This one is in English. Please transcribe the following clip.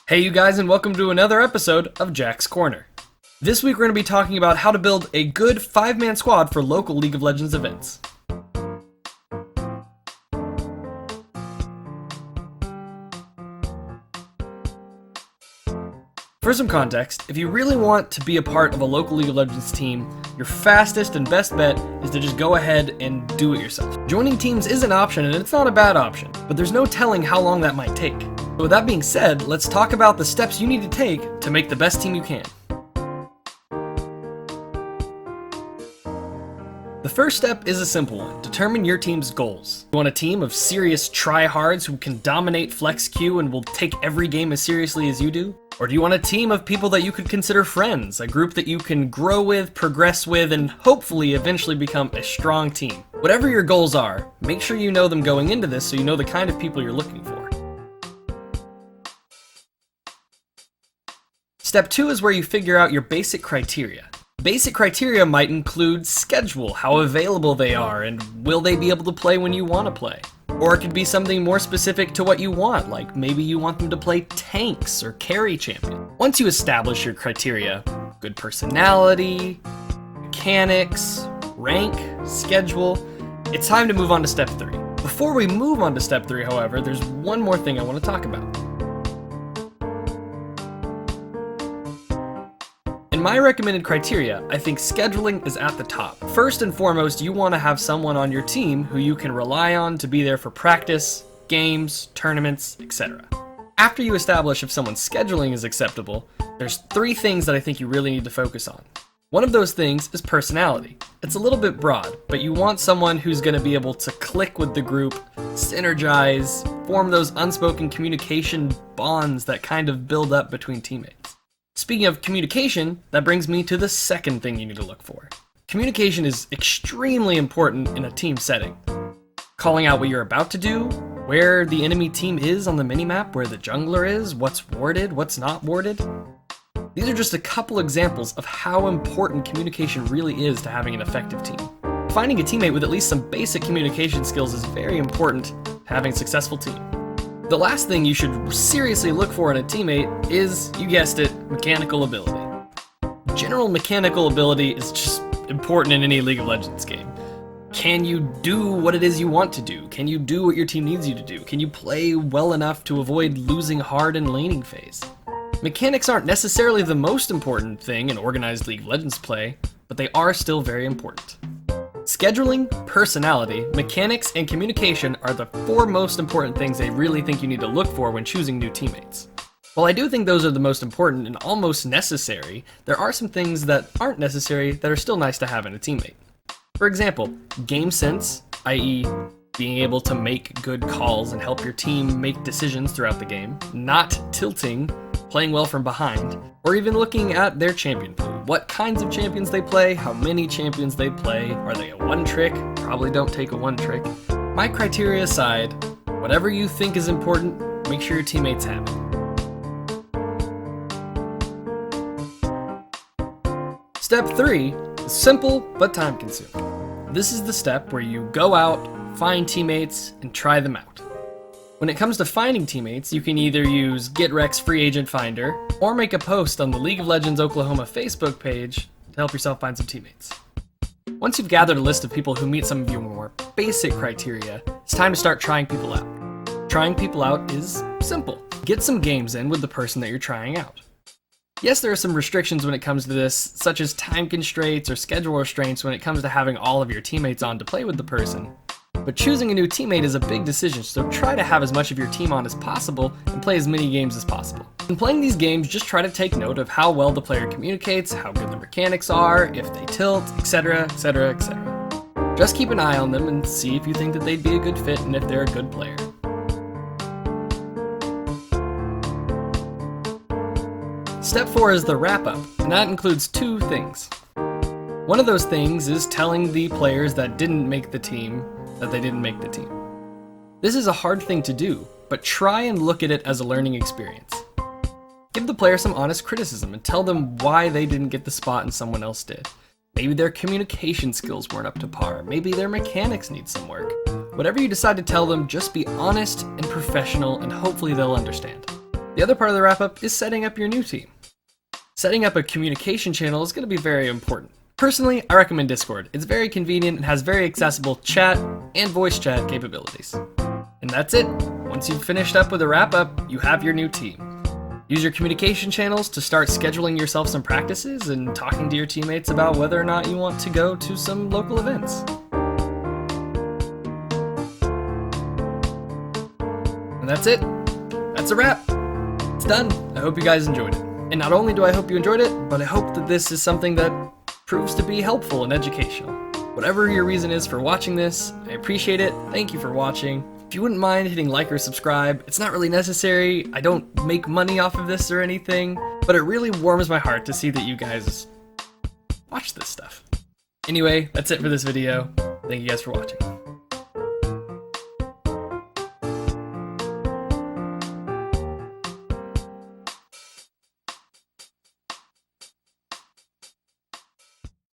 Hey you guys, and welcome to another episode of Jack's Corner. This week we're going to be talking about how to build a good 5-man squad for local League of Legends events. For some context, if you really want to be a part of a local League of Legends team, your fastest and best bet is to just go ahead and do it yourself. Joining teams is an option, and it's not a bad option, but there's no telling how long that might take. So with that being said, let's talk about the steps you need to take to make the best team you can. The first step is a simple one. Determine your team's goals. You want a team of serious tryhards who can dominate flex queue and will take every game as seriously as you do? Or do you want a team of people that you could consider friends, a group that you can grow with, progress with, and hopefully eventually become a strong team? Whatever your goals are, make sure you know them going into this so you know the kind of people you're looking for. Step 2 is where you figure out your basic criteria. Basic criteria might include schedule, how available they are, and will they be able to play when you want to play. Or it could be something more specific to what you want, like maybe you want them to play tanks or carry champion. Once you establish your criteria, good personality, mechanics, rank, schedule, it's time to move on to step 3. Before we move on to step 3, however, there's one more thing I want to talk about. In my recommended criteria, I think scheduling is at the top. First and foremost, you want to have someone on your team who you can rely on to be there for practice, games, tournaments, etc. After you establish if someone's scheduling is acceptable, there's 3 things that I think you really need to focus on. One of those things is personality. It's a little bit broad, but you want someone who's going to be able to click with the group, synergize, form those unspoken communication bonds that kind of build up between teammates. Speaking of communication, that brings me to the second thing you need to look for. Communication is extremely important in a team setting. Calling out what you're about to do, where the enemy team is on the minimap, where the jungler is, what's warded, what's not warded. These are just a couple examples of how important communication really is to having an effective team. Finding a teammate with at least some basic communication skills is very important to having a successful team. The last thing you should seriously look for in a teammate is, you guessed it, mechanical ability. General mechanical ability is just important in any League of Legends game. Can you do what it is you want to do? Can you do what your team needs you to do? Can you play well enough to avoid losing hard in laning phase? Mechanics aren't necessarily the most important thing in organized League of Legends play, but they are still very important. Scheduling, personality, mechanics, and communication are the 4 most important things I really think you need to look for when choosing new teammates. While I do think those are the most important and almost necessary, there are some things that aren't necessary that are still nice to have in a teammate. For example, game sense, i.e. being able to make good calls and help your team make decisions throughout the game, not tilting, playing well from behind, or even looking at their champion pool. What kinds of champions they play, how many champions they play, are they a one-trick? Probably don't take a one-trick. My criteria aside, whatever you think is important, make sure your teammates have it. Step 3 is simple but time-consuming. This is the step where you go out, find teammates, and try them out. When it comes to finding teammates, you can either use GetRex Free Agent Finder or make a post on the League of Legends Oklahoma Facebook page to help yourself find some teammates. Once you've gathered a list of people who meet some of your more basic criteria, it's time to start trying people out. Trying people out is simple. Get some games in with the person that you're trying out. Yes, there are some restrictions when it comes to this, such as time constraints or schedule restraints when it comes to having all of your teammates on to play with the person. But choosing a new teammate is a big decision, so try to have as much of your team on as possible and play as many games as possible. In playing these games, just try to take note of how well the player communicates, how good the mechanics are, if they tilt, etc, etc, etc. Just keep an eye on them and see if you think that they'd be a good fit and if they're a good player. Step 4 is the wrap-up, and that includes 2 things. One of those things is telling the players that didn't make the team that they didn't make the team. This is a hard thing to do, but try and look at it as a learning experience. Give the player some honest criticism and tell them why they didn't get the spot and someone else did. Maybe their communication skills weren't up to par. Maybe their mechanics need some work. Whatever you decide to tell them, just be honest and professional, and hopefully they'll understand. The other part of the wrap-up is setting up your new team. Setting up a communication channel is going to be very important. Personally, I recommend Discord. It's very convenient and has very accessible chat and voice chat capabilities. And that's it. Once you've finished up with a wrap-up, you have your new team. Use your communication channels to start scheduling yourself some practices and talking to your teammates about whether or not you want to go to some local events. And that's it. That's a wrap. It's done. I hope you guys enjoyed it. And not only do I hope you enjoyed it, but I hope that this is something that proves to be helpful and educational. Whatever your reason is for watching this, I appreciate it. Thank you for watching. If you wouldn't mind hitting like or subscribe, it's not really necessary. I don't make money off of this or anything, but it really warms my heart to see that you guys watch this stuff. Anyway, that's it for this video. Thank you guys for watching.